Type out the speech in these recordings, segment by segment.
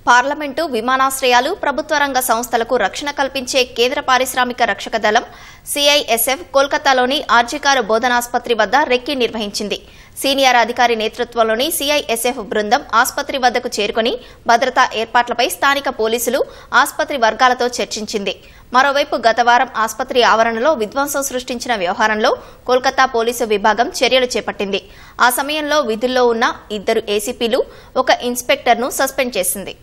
Parliament, విమానాశ్రయాలు, ప్రభుత్వ రంగ సంస్థలకు రక్షణ కల్పించే కేంద్ర పారిశ్రామిక రక్షక దళం సిఐఎస్ఎఫ్ కోల్కతాలోని ఆర్జికార్ బోధనాసుపత్రి వద్ద రెక్కీ నిర్వహించింది. సీనియర్ అధికారి నేతృత్వంలోని సిఐఎస్ఎఫ్ బృందం ఆసుపత్రి వద్దకు చేరుకుని భద్రతా ఏర్పాట్లపై స్థానిక పోలీసులు, ఆసుపత్రి వర్గాలతో చర్చించింది. మరోవైపు గత వారం ఆసుపత్రి ఆవరణలో విధ్వంసం సృష్టించిన వ్యవహారంలో కోల్కతా పోలీసు విభాగం చర్యలు చేపట్టింది. ఆ సమయంలో విధుల్లో ఉన్న 2 ఏసీపీలు, 1 ఇన్స్పెక్టర్ను సస్పెండ్ చేసింది.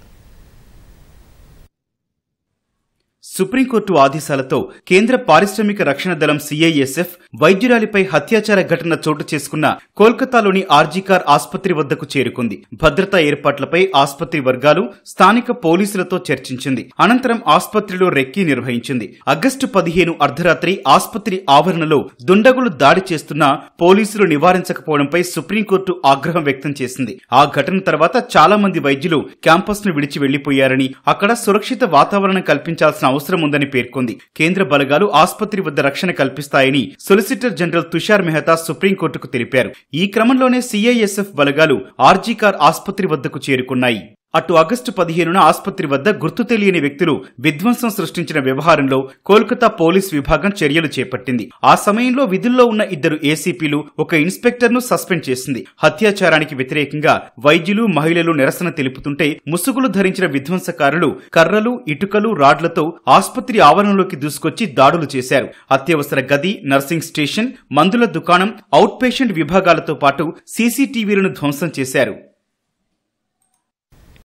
సుప్రీంకోర్టు ఆదేశాలతో కేంద్ర పారిశ్రామిక రక్షణ దళం సిఐఎస్ఎఫ్ వైద్యురాలిపై హత్యాచార ఘటన చోటు చేసుకున్న కోల్కతాలోని ఆర్జికార్ ఆసుపత్రి వద్దకు చేరుకుంది. భద్రతా ఏర్పాట్లపై ఆసుపత్రి వర్గాలు స్థానిక పోలీసులతో చర్చించింది. అనంతరం ఆసుపత్రిలో రెక్కీ నిర్వహించింది. ఆగస్టు 15 అర్ధరాత్రి ఆసుపత్రి ఆవరణలో దుండగులు దాడి చేస్తున్నా పోలీసులు నివారించకపోవడంపై సుప్రీంకోర్టు ఆగ్రహం వ్యక్తం చేసింది. ఆ ఘటన తర్వాత చాలా మంది వైద్యులు క్యాంపస్ ను విడిచి వెళ్లిపోయారని, అక్కడ సురక్షిత వాతావరణం కల్పించాల్సిన అవసరం ఉందని పేర్కొంది. కేంద్ర బలగాలు ఆసుపత్రి వద్ద రక్షణ కల్పిస్తాయని సొలిసిటర్ జనరల్ తుషార్ మెహతా సుప్రీంకోర్టుకు తెలిపారు. ఈ క్రమంలోనే సిఐఎస్ఎఫ్ బలగాలు ఆర్జికార్ ఆసుపత్రి వద్దకు చేరుకున్నాయి. అటు ఆగస్టు 15న ఆసుపత్రి వద్ద గుర్తు తెలియని వ్యక్తులు విధ్వంసం సృష్టించిన వ్యవహారంలో కోల్కతా పోలీస్ విభాగం చర్యలు చేపట్టింది. ఆ సమయంలో విధుల్లో ఉన్న 2 ఏసీపీలు, 1 ఇన్స్పెక్టర్ను సస్పెండ్ చేసింది. హత్యాచారానికి వ్యతిరేకంగా వైద్యులు, మహిళలు నిరసన తెలుపుతుంటే ముసుగులు ధరించిన విధ్వంసకారులు కర్రలు, ఇటుకలు, రాడ్లతో ఆసుపత్రి ఆవరణలోకి దూసుకొచ్చి దాడులు చేశారు. అత్యవసర గది, నర్సింగ్ స్టేషన్, మందుల దుకాణం, అవుట్ పేషెంట్ విభాగాలతో పాటు సీసీటీవీలను ధ్వంసం చేశారు.